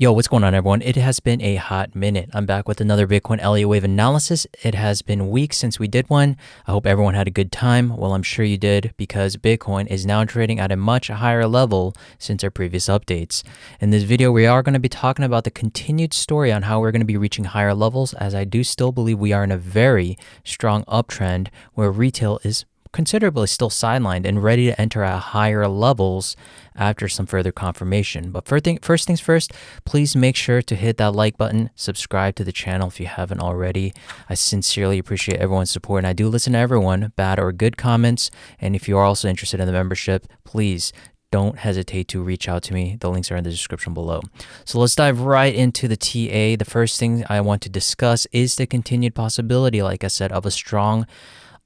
Yo, what's going on, everyone? It has been a hot minute. I'm back with another Bitcoin Elliott Wave analysis. It has been weeks since we did one. I hope everyone had a good time. Well, I'm sure you did, because Bitcoin is now trading at a much higher level since our previous updates. In this video, we are going to be talking about the continued story on how we're going to be reaching higher levels, as I do still believe we are in a very strong uptrend where retail is considerably still sidelined and ready to enter at higher levels after some further confirmation. But first things first, please make sure to hit that like button, subscribe to the channel if you haven't already. I sincerely appreciate everyone's support, and I do listen to everyone, bad or good comments. And if you are also interested in the membership, please don't hesitate to reach out to me. The links are in the description below. So let's dive right into the TA. The first thing I want to discuss is the continued possibility, like I said, of a strong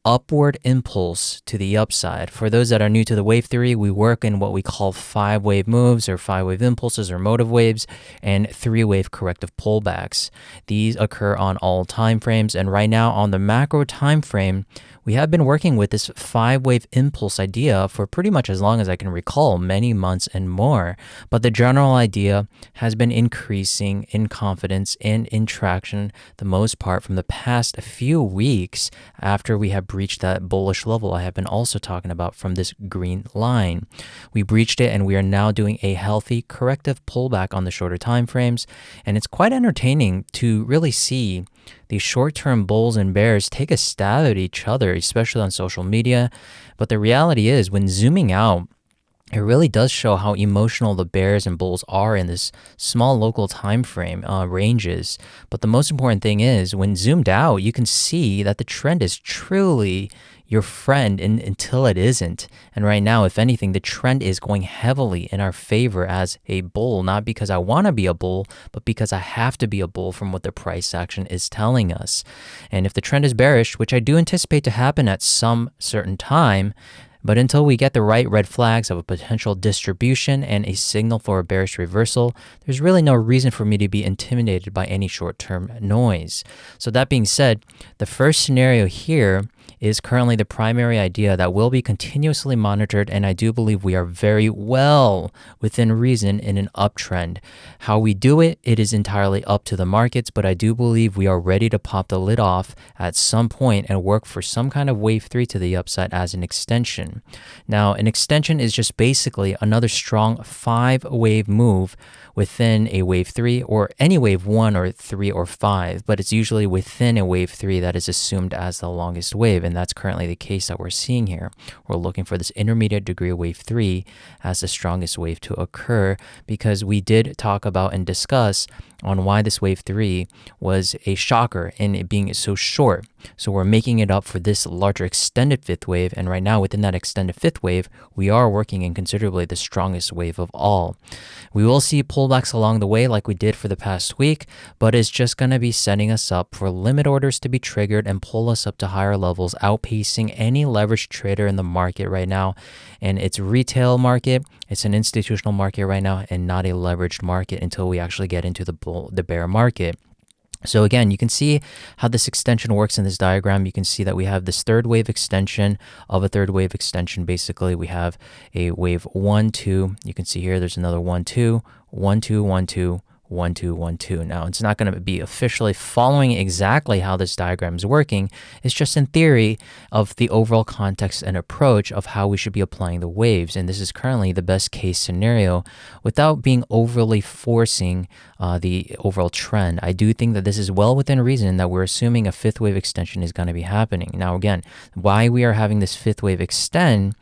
upward impulse to the upside. For those that are new to the wave theory, we work in what we call 5-wave moves or 5-wave impulses or motive waves and 3-wave corrective pullbacks. These occur on all time frames, and right now on the macro time frame, we have been working with this 5-wave impulse idea for pretty much as long as I can recall, many months and more. But the general idea has been increasing in confidence and in traction, the most part from the past few weeks after we have breached that bullish level I have been also talking about from this green line. We breached it, and we are now doing a healthy corrective pullback on the shorter time frames. And it's quite entertaining to really see these short-term bulls and bears take a stab at each other, especially on social media. But the reality is, when zooming out, it really does show how emotional the bears and bulls are in this small local time frame ranges. But the most important thing is, when zoomed out, you can see that the trend is truly your friend until it isn't. And right now, if anything, the trend is going heavily in our favor as a bull, not because I want to be a bull, but because I have to be a bull from what the price action is telling us. And if the trend is bearish, which I do anticipate to happen at some certain time, but until we get the right red flags of a potential distribution and a signal for a bearish reversal, there's really no reason for me to be intimidated by any short-term noise. So that being said, the first scenario here is currently the primary idea that will be continuously monitored, and I do believe we are very well within reason in an uptrend. How we do it, it is entirely up to the markets, but I do believe we are ready to pop the lid off at some point and work for some kind of wave 3 to the upside as an extension. Now, an extension is just basically another strong 5-wave move within a wave 3 or any wave 1 or 3 or 5, but it's usually within a wave 3 that is assumed as the longest wave, and that's currently the case that we're seeing here. We're looking for this intermediate degree wave 3 as the strongest wave to occur, because we did talk about and discuss on why this wave 3 was a shocker in it being so short. So we're making it up for this larger extended 5th wave, and right now within that extended 5th wave, we are working in considerably the strongest wave of all. We will see pullbacks along the way like we did for the past week, but it's just going to be setting us up for limit orders to be triggered and pull us up to higher levels, outpacing any leveraged trader in the market right now. And it's retail market, it's an institutional market right now, and not a leveraged market until we actually get into the bear market. So again, you can see how this extension works in this diagram. You can see that we have this 3rd wave extension of a 3rd wave extension. Basically, we have a wave 1, 2. You can see here there's another 1, 2, 1, 2, 1, 2, 1, 2, 1, 2. Now, it's not going to be officially following exactly how this diagram is working. It's just in theory of the overall context and approach of how we should be applying the waves. And this is currently the best case scenario without being overly forcing the overall trend. I do think that this is well within reason that we're assuming a 5th wave extension is going to be happening. Now, again, why we are having this 5th wave extend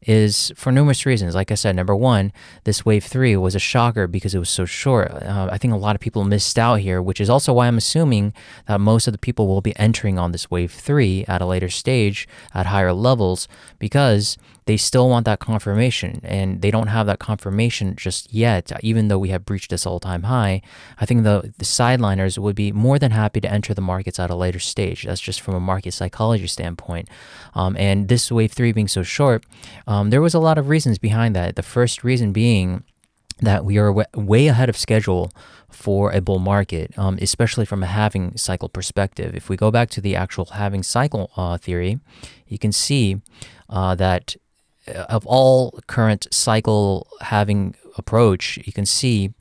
is for numerous reasons. Like I said, number one, this wave 3 was a shocker because it was so short. I think a lot of people missed out here, which is also why I'm assuming that most of the people will be entering on this wave 3 at a later stage at higher levels, because they still want that confirmation, and they don't have that confirmation just yet, even though we have breached this all-time high. I think the sideliners would be more than happy to enter the markets at a later stage. That's just from a market psychology standpoint. And this wave 3 being so short, there was a lot of reasons behind that. The first reason being that we are way ahead of schedule for a bull market, especially from a halving cycle perspective. If we go back to the actual halving cycle theory, you can see that of all current cycle halving approach, you can see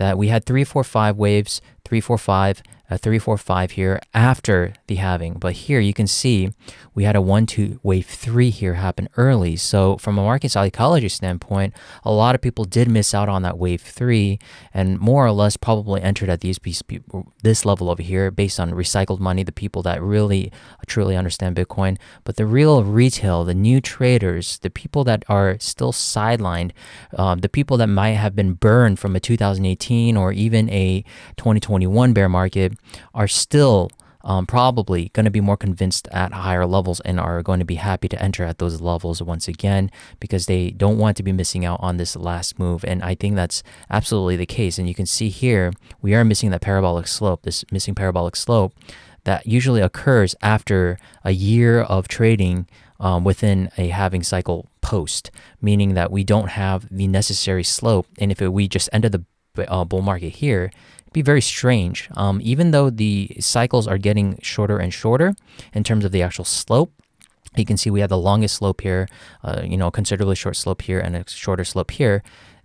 that we had 345 waves, 345, 345 here after the halving. But here you can see we had a 1-2 wave 3 here happen early. So from a market psychology standpoint, a lot of people did miss out on that wave 3 and more or less probably entered at this level over here based on recycled money, the people that really truly understand Bitcoin. But the real retail, the new traders, the people that are still sidelined, the people that might have been burned from a 2018 or even a 2021 bear market are still probably going to be more convinced at higher levels and are going to be happy to enter at those levels once again because they don't want to be missing out on this last move. And I think that's absolutely the case. And you can see here, we are missing that parabolic slope, this missing parabolic slope that usually occurs after a year of trading within a halving cycle post, meaning that we don't have the necessary slope. And if we just ended the bull market here, be very strange. Even though the cycles are getting shorter and shorter in terms of the actual slope, you can see we have the longest slope here, considerably short slope here and a shorter slope here.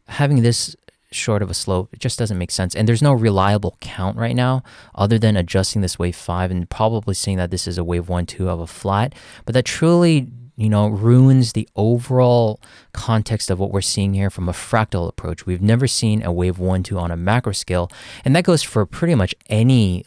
Having this short of a slope, it just doesn't make sense. And there's no reliable count right now other than adjusting this wave 5 and probably seeing that this is a wave 1-2 of a flat. But that truly ruins the overall context of what we're seeing here from a fractal approach. We've never seen a wave 1-2 on a macro scale, and that goes for pretty much any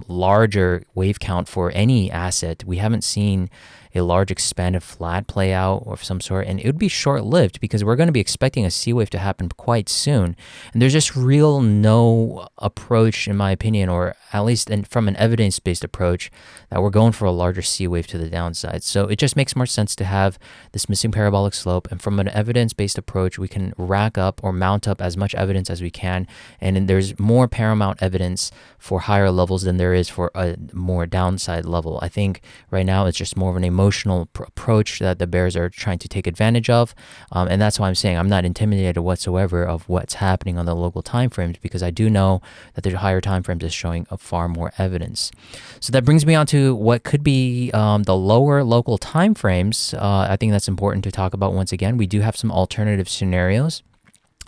larger wave count for any asset. We haven't seen a large expanded flat play out of some sort, and it would be short-lived because we're going to be expecting a C wave to happen quite soon. And there's just real no approach, in my opinion, or at least from an evidence-based approach, that we're going for a larger C wave to the downside. So it just makes more sense to have this missing parabolic slope, and from an evidence-based approach, we can rack up or mount up as much evidence as we can, and there's more paramount evidence for higher levels than there is for a more downside level. I think right now it's just more of an emotional approach that the bears are trying to take advantage of, and that's why I'm saying I'm not intimidated whatsoever of what's happening on the local time frames, because I do know that the higher time frames is showing far more evidence. So that brings me on to what could be the lower local time frames. I think that's important to talk about. Once again, we do have some alternative scenarios,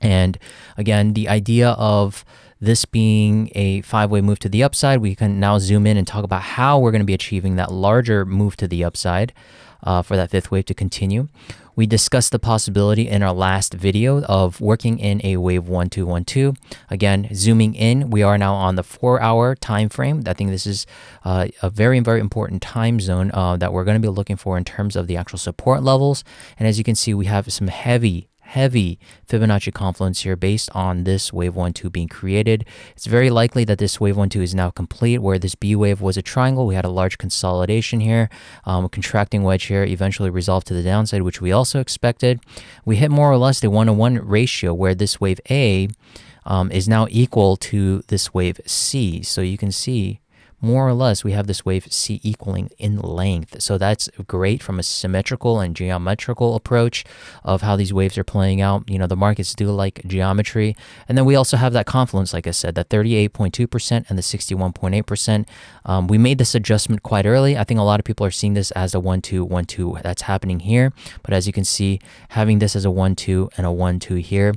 and again, the idea of this being a 5-way move to the upside, we can now zoom in and talk about how we're going to be achieving that larger move to the upside for that 5th wave to continue. We discussed the possibility in our last video of working in a wave 1-2-1-2. Again, zooming in, we are now on the 4-hour time frame. I think this is a very, very important time zone that we're going to be looking for in terms of the actual support levels. And as you can see, we have some heavy Fibonacci confluence here based on this wave 1-2 being created. It's very likely that this wave 1-2 is now complete, where this B wave was a triangle. We had a large consolidation here, a contracting wedge here, eventually resolved to the downside, which we also expected. We hit more or less the 1-to-1 ratio, where this wave A is now equal to this wave C. So you can see more or less we have this wave C equaling in length. So that's great from a symmetrical and geometrical approach of how these waves are playing out. The markets do like geometry. And then we also have that confluence, like I said, that 38.2% and the 61.8%. We made this adjustment quite early. I think a lot of people are seeing this as a 1-2-1-2 that's happening here. But as you can see, having this as a 1-2 and a 1-2 here,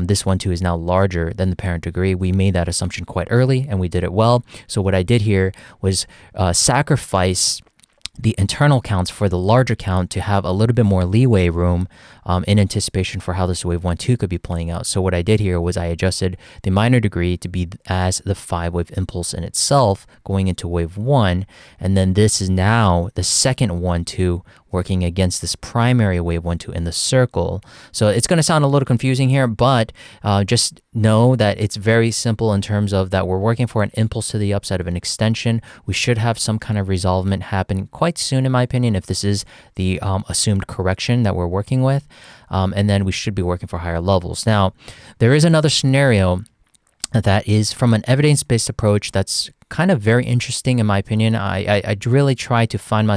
this 1-2 is now larger than the parent degree. We made that assumption quite early and we did it well. So what I did here was sacrifice the internal counts for the larger count to have a little bit more leeway room in anticipation for how this wave 1-2 could be playing out. So what I did here was I adjusted the minor degree to be as the 5-wave impulse in itself going into wave 1, and then this is now the second 1-2 working against this primary wave 1-2 in the circle. So it's going to sound a little confusing here, but just know that it's very simple in terms of that we're working for an impulse to the upside of an extension. We should have some kind of resolvement happen quite soon, in my opinion, if this is the assumed correction that we're working with. And then we should be working for higher levels. Now, there is another scenario that is from an evidence-based approach that's kind of very interesting, in my opinion. I really try to find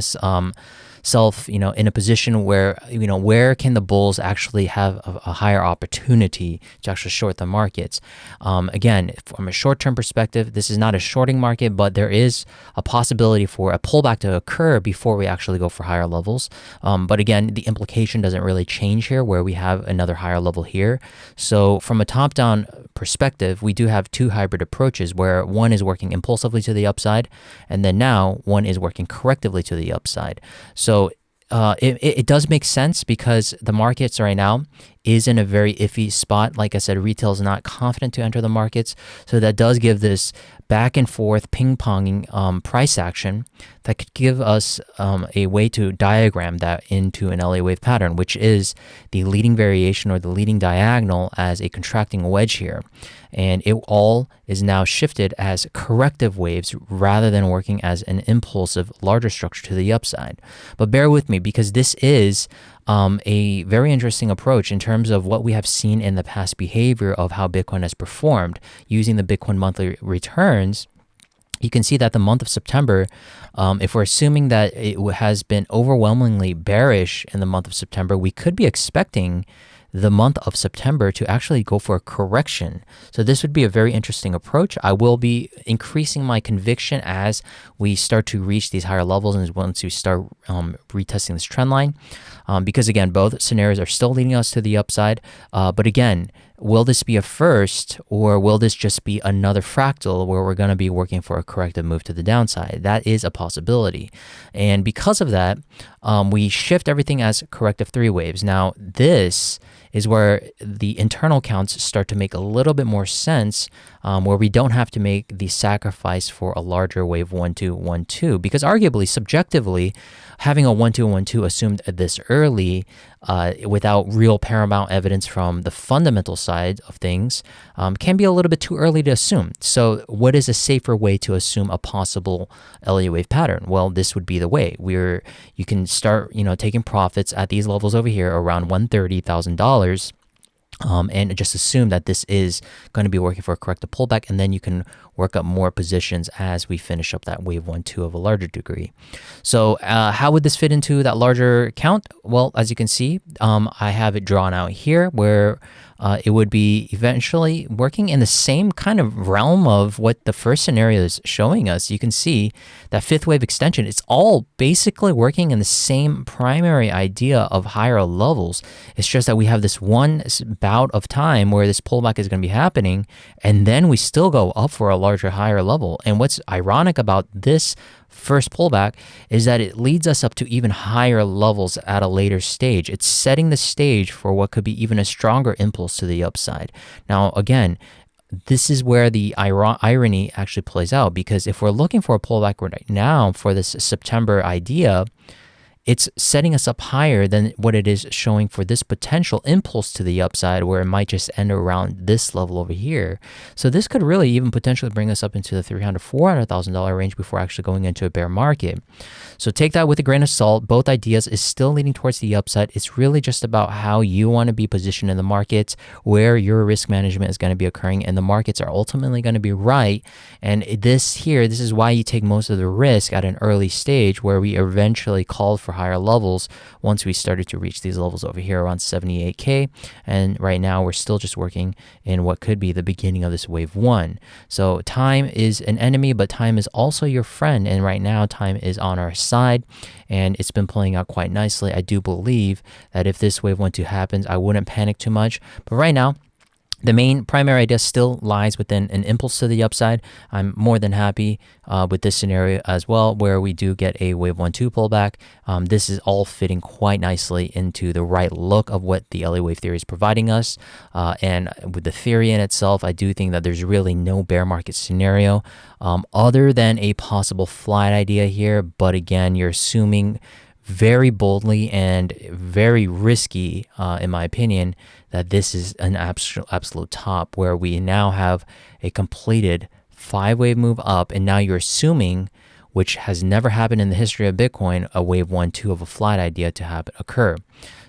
self, in a position where, where can the bulls actually have a higher opportunity to actually short the markets. Again, from a short-term perspective, this is not a shorting market, but there is a possibility for a pullback to occur before we actually go for higher levels. But again, the implication doesn't really change here where we have another higher level here. So from a top-down perspective, we do have two hybrid approaches where one is working impulsively to the upside, and then now one is working correctively to the upside. So it does make sense because the markets right now is in a very iffy spot. Like I said, retail is not confident to enter the markets. So that does give this back and forth ping-ponging price action that could give us a way to diagram that into an Elliott wave pattern, which is the leading variation or the leading diagonal as a contracting wedge here. And it all is now shifted as corrective waves rather than working as an impulsive larger structure to the upside. But bear with me because this is a very interesting approach in terms of what we have seen in the past behavior of how Bitcoin has performed using the Bitcoin monthly returns. You can see that the month of September, if we're assuming that it has been overwhelmingly bearish in the month of September, we could be expecting the month of September to actually go for a correction. So this would be a very interesting approach. I will be increasing my conviction as we start to reach these higher levels and once we start retesting this trend line. Because again, both scenarios are still leading us to the upside. But again, will this be a first or will this just be another fractal where we're going to be working for a corrective move to the downside? That is a possibility. And because of that, we shift everything as corrective three waves. Now, this is where the internal counts start to make a little bit more sense, where we don't have to make the sacrifice for a larger wave 1, 2, 1, 2, because arguably, subjectively, having a 1, 2, 1, 2 assumed this early without real paramount evidence from the fundamental side of things can be a little bit too early to assume. So what is a safer way to assume a possible Elliott wave pattern? Well, this would be the way where you can start, taking profits at these levels over here around $130,000. And just assume that this is going to be working for a corrective pullback, and then you can work up more positions as we finish up that wave 1, 2 of a larger degree. So how would this fit into that larger count? Well, as you can see, I have it drawn out here where it would be eventually working in the same kind of realm of what the first scenario is showing us. You can see that fifth wave extension, it's all basically working in the same primary idea of higher levels. It's just that we have this one bout of time where this pullback is going to be happening, and then we still go up for a larger, higher level. And what's ironic about this first pullback is that it leads us up to even higher levels at a later stage. It's setting the stage for what could be even a stronger impulse to the upside. Now, again, this is where the irony actually plays out, because if we're looking for a pullback right now for this September idea, it's setting us up higher than what it is showing for this potential impulse to the upside, where it might just end around this level over here. So this could really even potentially bring us up into the $300,000, $400,000 range before actually going into a bear market. So take that with a grain of salt. Both ideas is still leading towards the upside. It's really just about how you want to be positioned in the markets, where your risk management is going to be occurring, and the markets are ultimately going to be right. And this is why you take most of the risk at an early stage, where we eventually called for higher levels once we started to reach these levels over here around 78K. And right now we're still just working in what could be the beginning of this wave 1. So time is an enemy, but time is also your friend. And right now time is on our side, and it's been playing out quite nicely. I do believe that if this wave 1, 2 happens, I wouldn't panic too much. But right now, the main primary idea still lies within an impulse to the upside. I'm more than happy with this scenario as well, where we do get a wave 1, 2 pullback. This is all fitting quite nicely into the right look of what the Elliott Wave Theory is providing us. And with the theory in itself, I do think that there's really no bear market scenario other than a possible flight idea here. But again, you're assuming very boldly and very risky, in my opinion, that this is an absolute top, where we now have a completed 5-wave move up, and now you're assuming, which has never happened in the history of Bitcoin, a wave 1, 2 of a flight idea to occur.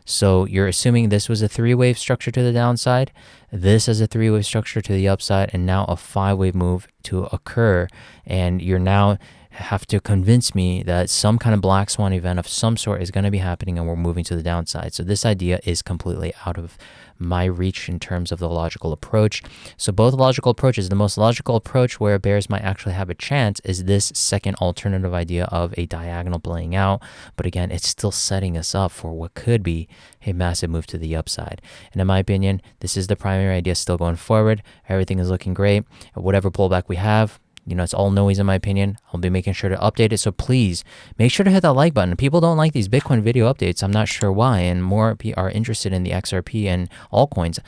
So you're assuming this was a 3-wave structure to the downside, this as a 3-wave structure to the upside, and now a 5-wave move to occur, and you're now have to convince me that some kind of black swan event of some sort is going to be happening and we're moving to the downside. So this idea is completely out of my reach in terms of the logical approach. So both logical approaches, the most logical approach where bears might actually have a chance is this second alternative idea of a diagonal playing out. But again, it's still setting us up for what could be a massive move to the upside. And in my opinion, this is the primary idea still going forward. Everything is looking great. Whatever pullback we have, it's all noise in my opinion. I'll be making sure to update it. So please make sure to hit that like button. People don't like these Bitcoin video updates. I'm not sure why. And more are interested in the XRP and altcoins.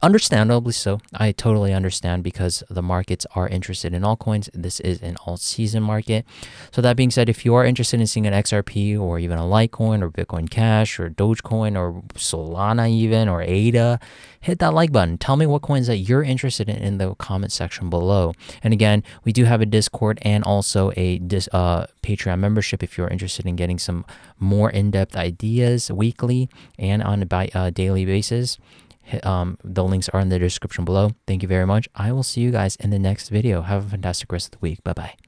Understandably so. I totally understand because the markets are interested in altcoins. This is an alt season market. So that being said, if you are interested in seeing an XRP or even a Litecoin or Bitcoin Cash or Dogecoin or Solana even or ADA, hit that like button. Tell me what coins that you're interested in the comment section below. And again, we do have a Discord and also a Patreon membership if you're interested in getting some more in-depth ideas weekly and on a daily basis. The links are in the description below. Thank you very much. I will see you guys in the next video. Have a fantastic rest of the week. Bye-bye.